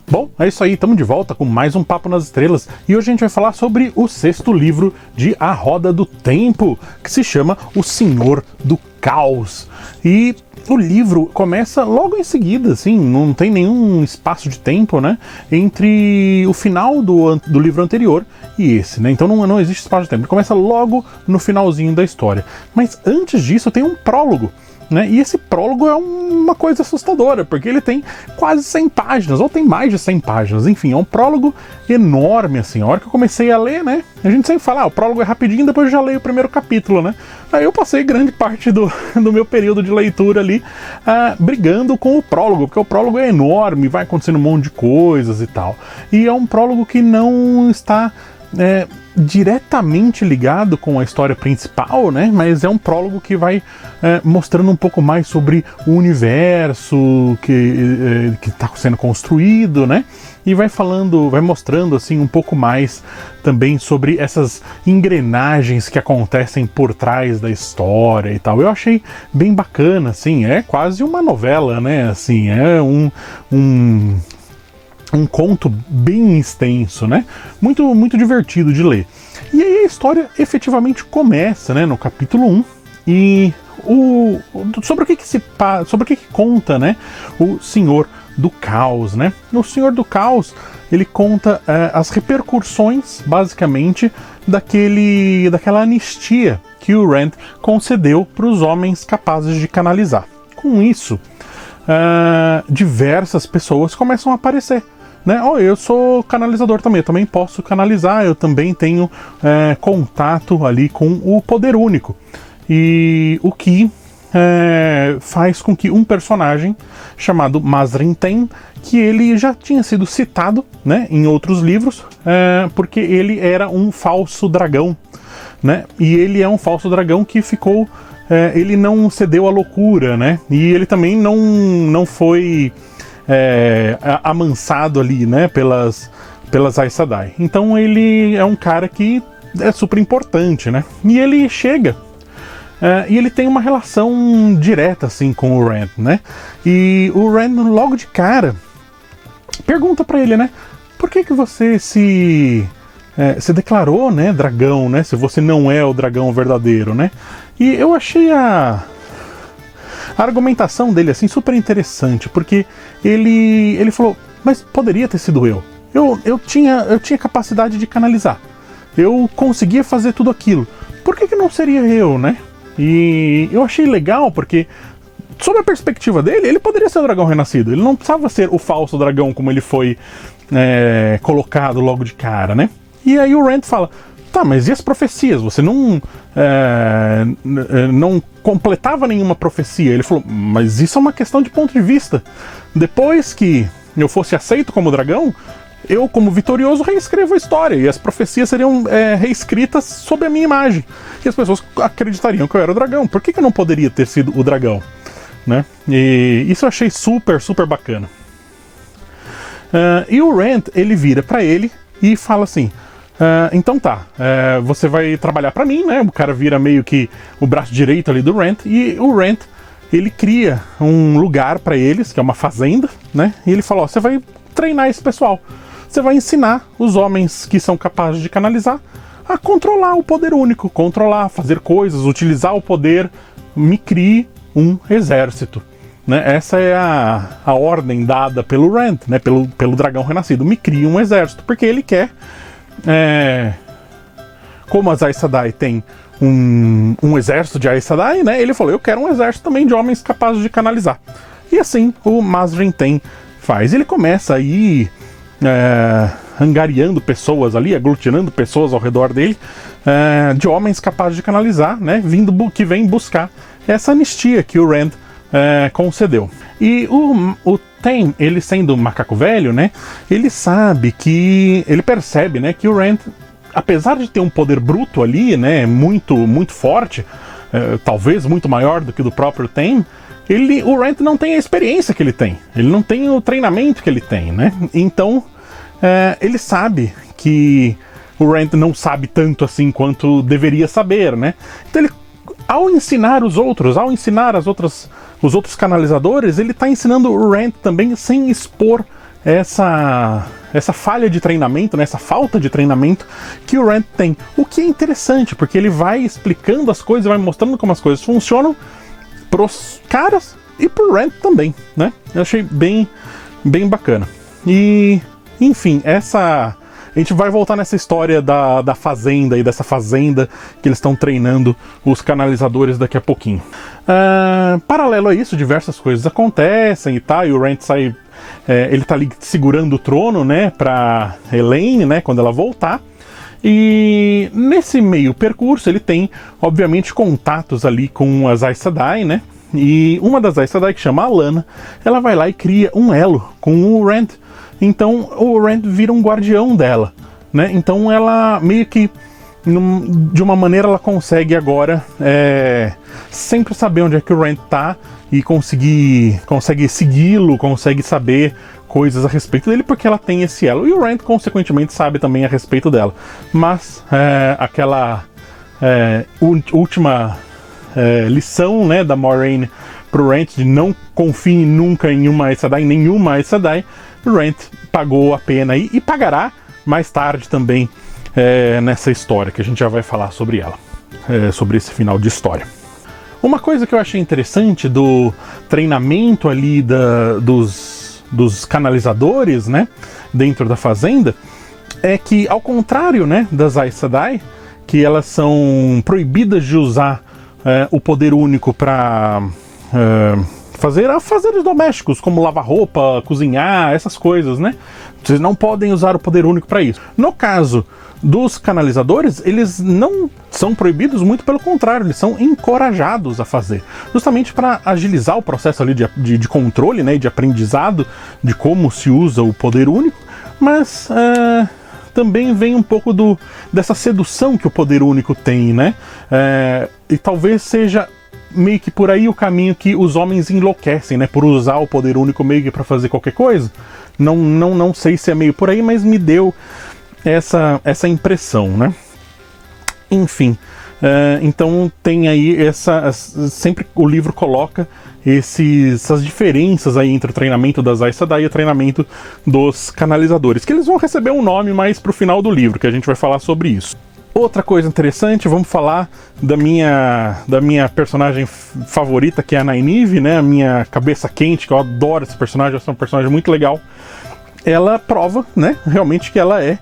Bom, é isso aí, estamos de volta com mais um Papo nas Estrelas e hoje a gente vai falar sobre o 6º livro de A Roda do Tempo, que se chama O Senhor do Caos. E o livro começa logo em seguida, assim, não tem nenhum espaço de tempo, né, entre o final do livro anterior e esse, né, então não existe espaço de tempo, ele começa logo no finalzinho da história. Mas antes disso tem um prólogo, né? E esse prólogo é uma coisa assustadora, porque ele tem quase 100 páginas, ou tem mais de 100 páginas, enfim, é um prólogo enorme, assim. A hora que eu comecei a ler, né, a gente sempre fala, o prólogo é rapidinho, depois eu já leio o primeiro capítulo, né? Aí eu passei grande parte do meu período de leitura ali brigando com o prólogo, porque o prólogo é enorme, vai acontecendo um monte de coisas e tal. E é um prólogo que não está diretamente ligado com a história principal, né? Mas é um prólogo que vai mostrando um pouco mais sobre o universo que está sendo construído, né? E vai mostrando assim um pouco mais também sobre essas engrenagens que acontecem por trás da história e tal. Eu achei bem bacana, assim, é quase uma novela, né? Assim, é um conto bem extenso, né? Muito, muito divertido de ler. E aí a história efetivamente começa, né, no capítulo 1, e sobre o que conta, né, o Senhor do Caos, né? O Senhor do Caos, ele conta as repercussões, basicamente, daquela anistia que o Rand concedeu para os homens capazes de canalizar. Com isso, diversas pessoas começam a aparecer, né? Eu sou canalizador também, eu também posso canalizar, eu também tenho contato ali com o Poder Único. E o que faz com que um personagem chamado Mazrinen, que ele já tinha sido citado, né, em outros livros, porque ele era um falso dragão, né? E ele é um falso dragão que ficou... ele não cedeu à loucura, né? E ele também não foi... amansado ali, né, pelas Aes Sedai. Então ele é um cara que é super importante, né? E ele chega e ele tem uma relação direta assim com o Rand, né? E o Rand logo de cara pergunta pra ele, né? Por que você se declarou, né, dragão, né? Se você não é o dragão verdadeiro, né? E eu achei a argumentação dele assim super interessante, porque ele falou, mas poderia ter sido eu. Eu tinha capacidade de canalizar. Eu conseguia fazer tudo aquilo. Por que não seria eu, né? E eu achei legal, porque sob a perspectiva dele, ele poderia ser o dragão renascido. Ele não precisava ser o falso dragão como ele foi colocado logo de cara, né? E aí o Rand fala, tá, mas e as profecias? Você não completava nenhuma profecia. Ele falou, mas isso é uma questão de ponto de vista. Depois que eu fosse aceito como dragão, eu, como vitorioso, reescrevo a história. E as profecias seriam reescritas sob a minha imagem. E as pessoas acreditariam que eu era o dragão. Por que eu não poderia ter sido o dragão? Né? E isso eu achei super, super bacana. E o Rand, ele vira pra ele e fala assim... então tá, você vai trabalhar pra mim, né? O cara vira meio que o braço direito ali do Rand, e o Rand, ele cria um lugar pra eles, que é uma fazenda, né? E ele fala, você vai treinar esse pessoal, você vai ensinar os homens que são capazes de canalizar a controlar o Poder Único, controlar, fazer coisas, utilizar o poder, me crie um exército. Né? Essa é a ordem dada pelo Rand, né? pelo dragão renascido, me crie um exército, porque ele quer... como as Aes Sedai tem um exército de Aes Sedai, né? Ele falou, eu quero um exército também de homens capazes de canalizar. E assim o Mazrinen faz. Ele começa aí angariando pessoas ali, aglutinando pessoas ao redor dele, de homens capazes de canalizar, né? Que vem buscar essa anistia que o Rand concedeu. E o Tem, ele sendo um macaco velho, né, ele percebe, né, que o Rand, apesar de ter um poder bruto ali, né, muito, muito forte, talvez muito maior do que o do próprio Tem, o Rand não tem a experiência que ele tem, ele não tem o treinamento que ele tem, né, então ele sabe que o Rand não sabe tanto assim quanto deveria saber, né, então ele ao ensinar os outros, ao ensinar os outros canalizadores, ele está ensinando o Rand também sem expor essa falha de treinamento, né, essa falta de treinamento que o Rand tem. O que é interessante, porque ele vai explicando as coisas, vai mostrando como as coisas funcionam pros caras e pro Rand também, né? Eu achei bem bacana. E, enfim, a gente vai voltar nessa história da fazenda e dessa fazenda que eles estão treinando os canalizadores daqui a pouquinho. Paralelo a isso, diversas coisas acontecem e tal, e o Rand sai... ele tá ali segurando o trono, né, pra Elaine, né, quando ela voltar. E nesse meio percurso ele tem, obviamente, contatos ali com as Aes Sedai, né? E uma das Aes Sedai, que chama Alana, ela vai lá e cria um elo com o Rand. Então o Rand vira um guardião dela, né? Então ela meio que, de uma maneira, ela consegue agora sempre saber onde é que o Rand tá e consegue segui-lo, consegue saber coisas a respeito dele, porque ela tem esse elo. E o Rand, consequentemente, sabe também a respeito dela. Mas aquela última lição, né, da Moiraine pro Rand, de não confie nunca em uma Aes Sedai, nenhuma Aes Sedai, o Rand pagou a pena e pagará mais tarde também nessa história, que a gente já vai falar sobre ela, sobre esse final de história. Uma coisa que eu achei interessante do treinamento ali dos canalizadores, né, dentro da fazenda, é que, ao contrário, né, das Aes Sedai, que elas são proibidas de usar o poder único para fazer afazeres domésticos, como lavar roupa, cozinhar, essas coisas, né? Vocês não podem usar o poder único para isso. No caso dos canalizadores, eles não são proibidos, muito pelo contrário, eles são encorajados a fazer, justamente para agilizar o processo ali de controle, né, de aprendizado de como se usa o poder único, mas também vem um pouco dessa sedução que o poder único tem, né? E talvez seja meio que por aí o caminho que os homens enlouquecem, né? Por usar o poder único meio que para fazer qualquer coisa. Não sei se é meio por aí, mas me deu essa impressão, né? Enfim, então tem aí sempre o livro coloca essas diferenças aí entre o treinamento das Aes Sedai e o treinamento dos canalizadores, que eles vão receber um nome mais pro final do livro, que a gente vai falar sobre isso. Outra coisa interessante, vamos falar da minha personagem favorita, que é a Nynaeve, né? A minha cabeça quente, que eu adoro esse personagem, é um personagem muito legal. Ela prova, né, realmente que ela é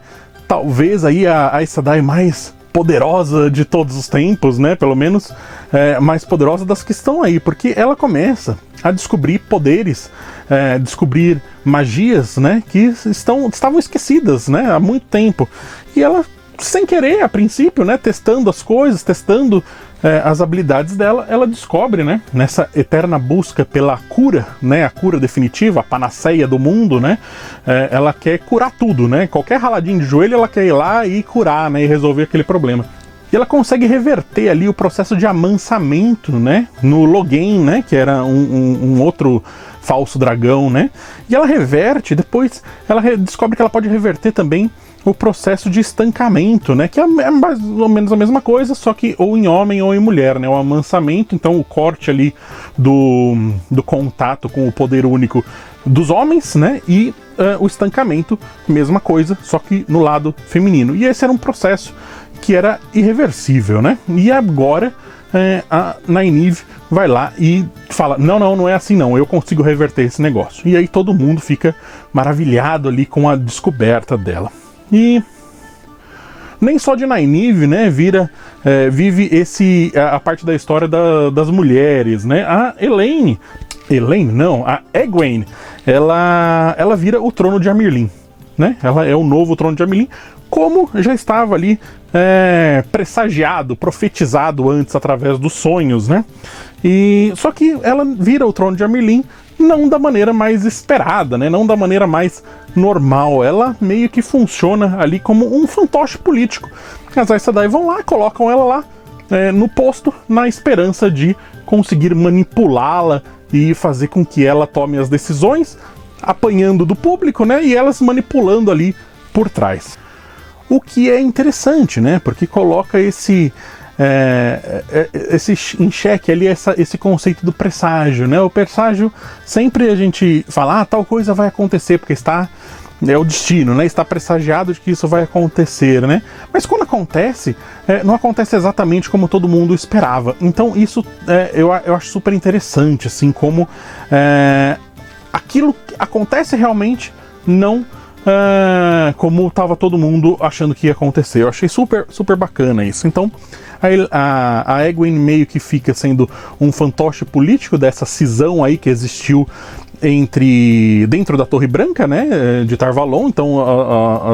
talvez aí a Aes Sedai mais poderosa de todos os tempos, né? Pelo menos mais poderosa das que estão aí, porque ela começa a descobrir poderes, descobrir magias, né? Que estavam esquecidas, né? Há muito tempo. E ela, sem querer, a princípio, né? Testando as coisas, testando as habilidades dela, ela descobre, né? Nessa eterna busca pela cura, né? A cura definitiva, a panaceia do mundo, né? Ela quer curar tudo, né? Qualquer raladinho de joelho ela quer ir lá e curar, né? E resolver aquele problema. E ela consegue reverter ali o processo de amansamento, né? No Logain, né? Que era um outro falso dragão, né? E ela reverte, depois ela descobre que ela pode reverter também o processo de estancamento, né? Que é mais ou menos a mesma coisa, só que ou em homem ou em mulher, né? O amansamento, então o corte ali do contato com o poder único dos homens, né? E o estancamento, mesma coisa, só que no lado feminino. E esse era um processo que era irreversível, né? E agora a Nynaeve vai lá e fala, não é assim não, eu consigo reverter esse negócio. E aí todo mundo fica maravilhado ali com a descoberta dela. E nem só de Nynaeve, né, vive a parte da história das mulheres, né? A a Egwene, ela vira o trono de Amyrlin, né? Ela é o novo trono de Amyrlin, como já estava ali pressagiado, profetizado antes através dos sonhos, né? E só que ela vira o trono de Amyrlin não da maneira mais esperada, né? Não da maneira mais normal. Ela meio que funciona ali como um fantoche político. As Aes Sedai vão lá, colocam ela lá no posto, na esperança de conseguir manipulá-la e fazer com que ela tome as decisões, apanhando do público, né? E elas manipulando ali por trás. O que é interessante, né? Porque coloca esse em xeque ali esse conceito do presságio, né? O presságio, sempre a gente fala, tal coisa vai acontecer, porque é o destino, né? Está pressagiado de que isso vai acontecer, né? Mas quando acontece, não acontece exatamente como todo mundo esperava. Então isso eu acho super interessante, assim, como aquilo acontece realmente, não como estava todo mundo achando que ia acontecer. Eu achei super, super bacana isso. Então a Egwene meio que fica sendo um fantoche político dessa cisão aí que existiu dentro da Torre Branca, né, de Tar Valon. Então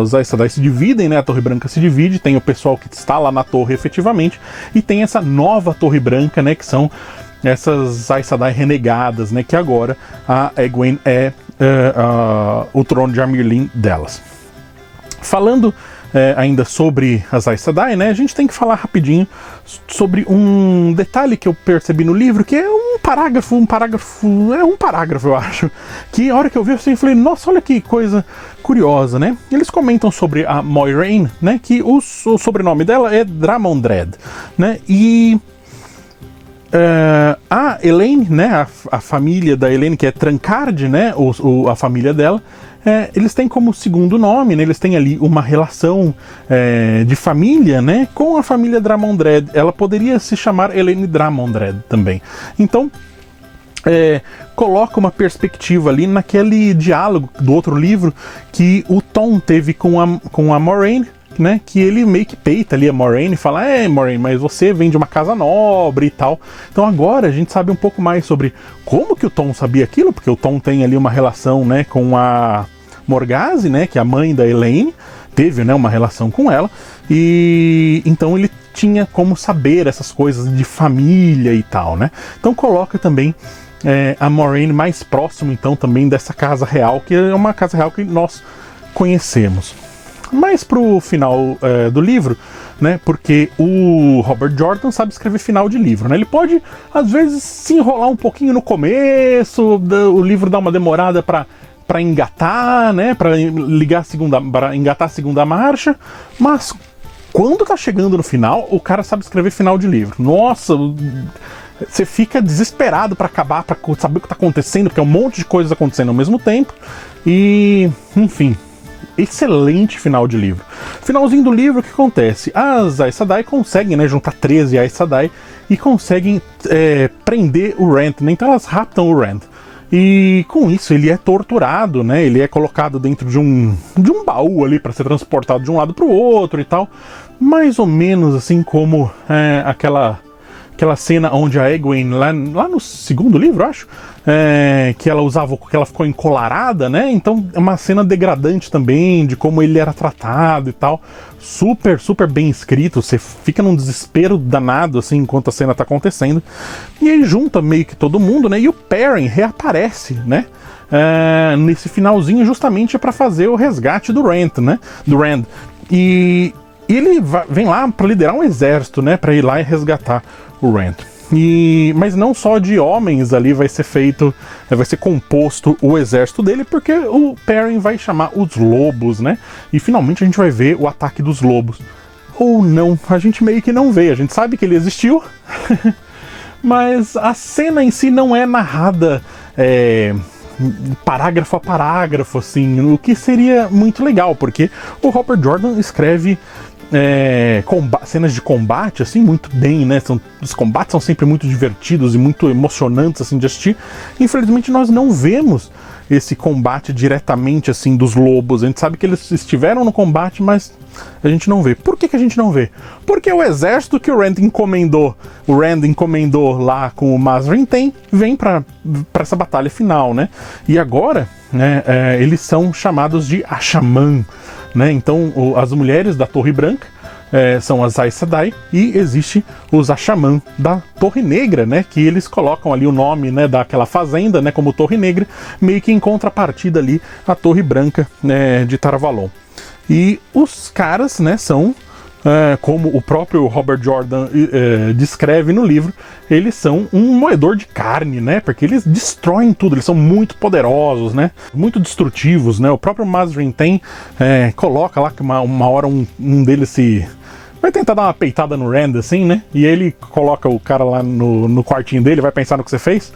as Aes Sedai se dividem, né, a Torre Branca se divide, tem o pessoal que está lá na torre efetivamente, e tem essa nova Torre Branca, né, que são essas Aes Sedai renegadas, né, que agora a Egwene é o trono de Amyrlin delas. Falando ainda sobre as Aes Sedai, né, a gente tem que falar rapidinho sobre um detalhe que eu percebi no livro, que é um parágrafo, eu acho, que a hora que eu vi assim, eu falei, nossa, olha que coisa curiosa, né? Eles comentam sobre a Moiraine, né, que o sobrenome dela é Dramondred, né, e a Elaine, né, a família da Elaine, que é Trancard, né, a família dela, eles têm como segundo nome, né, eles têm ali uma relação de família, né, com a família Dramondred. Ela poderia se chamar Elaine Dramondred também. Então, coloca uma perspectiva ali naquele diálogo do outro livro que o Tom teve com a Moiraine, né, que ele meio que peita ali a Moiraine e fala, Moiraine, mas você vem de uma casa nobre e tal. Então agora a gente sabe um pouco mais sobre como que o Tom sabia aquilo, porque o Tom tem ali uma relação, né, com a Morgase, né, que é a mãe da Elaine, teve, né, uma relação com ela, e então ele tinha como saber essas coisas de família e tal, né. Então coloca também a Moiraine mais próximo, então, também dessa casa real, que é uma casa real que nós conhecemos. Mas pro final do livro, né, porque o Robert Jordan sabe escrever final de livro, né, ele pode, às vezes, se enrolar um pouquinho no começo, o livro dá uma demorada para engatar, né, para engatar a segunda marcha, mas quando tá chegando no final, o cara sabe escrever final de livro. Nossa, você fica desesperado para acabar, para saber o que tá acontecendo, porque é um monte de coisas acontecendo ao mesmo tempo, e, enfim, excelente final de livro. Finalzinho do livro, o que acontece? As Aes Sedai conseguem, né, juntar 13 Aes Sedai e conseguem prender o Rand, né? Então elas raptam o Rand. E com isso ele é torturado, né? Ele é colocado dentro de um baú ali para ser transportado de um lado para o outro e tal. Mais ou menos assim como aquela cena onde a Egwene, lá no segundo livro, acho, que ela ficou encolarada, né? Então é uma cena degradante também, de como ele era tratado e tal. Super, super bem escrito, você fica num desespero danado, assim, enquanto a cena tá acontecendo. E aí junta meio que todo mundo, né? E o Perrin reaparece, né? Nesse finalzinho, justamente para fazer o resgate do Rand, né? Do Rand. E ele vem lá para liderar um exército, né? Para ir lá e resgatar o Rand. Mas não só de homens ali vai ser composto o exército dele, porque o Perrin vai chamar os lobos, né? E finalmente a gente vai ver o ataque dos lobos. Ou não, a gente meio que não vê, a gente sabe que ele existiu, mas a cena em si não é narrada parágrafo a parágrafo, assim, o que seria muito legal, porque o Robert Jordan escreve cenas de combate assim muito bem, né? Os combates são sempre muito divertidos e muito emocionantes assim de assistir. Infelizmente nós não vemos esse combate diretamente assim dos lobos. A gente sabe que eles estiveram no combate, mas a gente não vê. Por que a gente não vê? Porque o exército que o Rand encomendou lá com o Mazrin vem para essa batalha final, né? E agora, né, eles são chamados de Ashaman, né? Então as mulheres da Torre Branca são as Aes Sedai, e existe os Ashaman da Torre Negra, né? Que eles colocam ali o nome, né, daquela fazenda, né, como Torre Negra, meio que em contrapartida ali a Torre Branca, né, de Tar Valon. E os caras, né, são como o próprio Robert Jordan descreve no livro, eles são um moedor de carne, né? Porque eles destroem tudo, eles são muito poderosos, né? Muito destrutivos, né? O próprio Mazrin coloca lá que uma hora um deles vai tentar dar uma peitada no Rand, assim, né? E aí ele coloca o cara lá no quartinho dele, vai pensar no que você fez,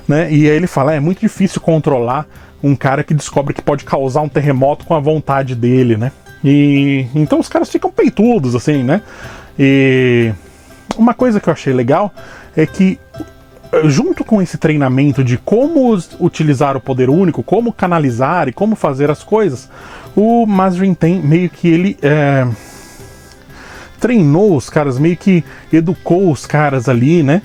né? E aí ele fala, é muito difícil controlar um cara que descobre que pode causar um terremoto com a vontade dele, né? E então os caras ficam peitudos, assim, né? E uma coisa que eu achei legal é que, junto com esse treinamento de como utilizar o poder único, como canalizar e como fazer as coisas, o Mazrin tem meio que ele treinou os caras, meio que educou os caras ali, né?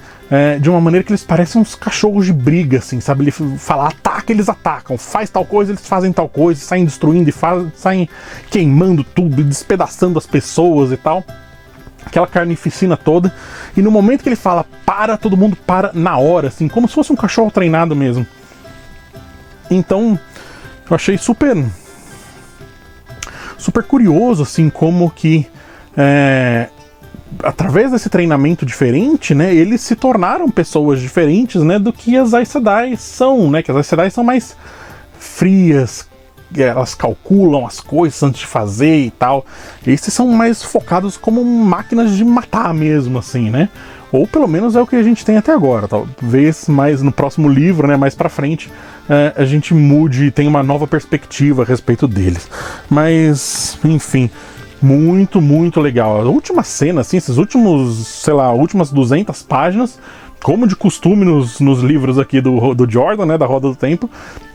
De uma maneira que eles parecem uns cachorros de briga, assim, sabe? Ele fala, ataca, eles atacam, faz tal coisa, eles fazem tal coisa, saem destruindo e saem queimando tudo, despedaçando as pessoas e tal. Aquela carnificina toda. E no momento que ele fala, para, todo mundo para na hora, assim, como se fosse um cachorro treinado mesmo. Então, eu achei super curioso, assim, como que através desse treinamento diferente, né, eles se tornaram pessoas diferentes, né, do que as Aes Sedai são, né, que as Aes Sedai são mais frias, elas calculam as coisas antes de fazer e tal. Esses são mais focados como máquinas de matar mesmo, assim, né, ou pelo menos é o que a gente tem até agora. Talvez mais no próximo livro, né, mais pra frente, a gente mude e tenha uma nova perspectiva a respeito deles. Mas, enfim, muito, muito legal. A última cena, assim, esses últimos, sei lá, últimas 200 páginas, como de costume nos livros aqui do Jordan, né, da Roda do Tempo,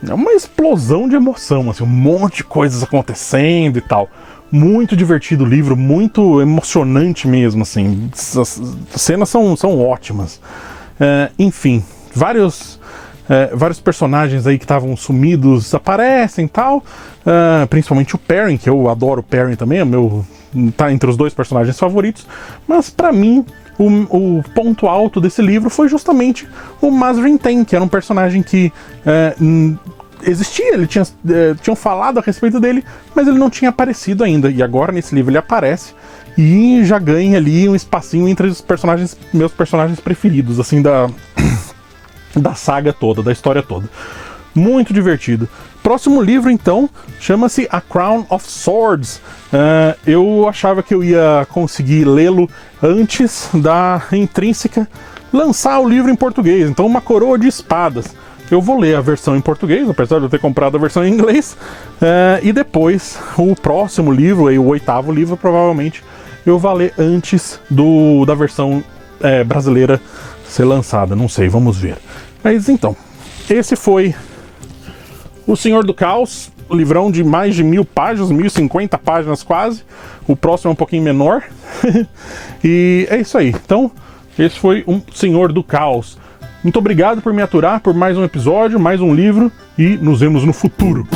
é uma explosão de emoção, assim, um monte de coisas acontecendo e tal. Muito divertido o livro, muito emocionante mesmo, assim. As cenas são ótimas. Enfim, vários personagens aí que estavam sumidos aparecem e tal. Principalmente o Perrin, que eu adoro o Perrin também, tá entre os 2 personagens favoritos. Mas pra mim, o ponto alto desse livro foi justamente o Mazrin Ten, que era um personagem que existia, tinham falado a respeito dele, mas ele não tinha aparecido ainda. E agora nesse livro ele aparece e já ganha ali um espacinho entre os meus personagens preferidos, assim, da saga toda, da história toda. Muito divertido. Próximo livro, então, chama-se A Crown of Swords. Eu achava que eu ia conseguir lê-lo antes da Intrínseca lançar o livro em português. Então, Uma Coroa de Espadas. Eu vou ler a versão em português, apesar de eu ter comprado a versão em inglês. E depois, o próximo livro, o 8º livro, provavelmente, eu vou ler antes da versão brasileira ser lançada. Não sei, vamos ver. Mas então, esse foi O Senhor do Caos, livrão de mais de 1000 páginas, 1050 páginas quase. O próximo é um pouquinho menor. E é isso aí. Então, esse foi um Senhor do Caos. Muito obrigado por me aturar por mais um episódio, mais um livro, e nos vemos no futuro.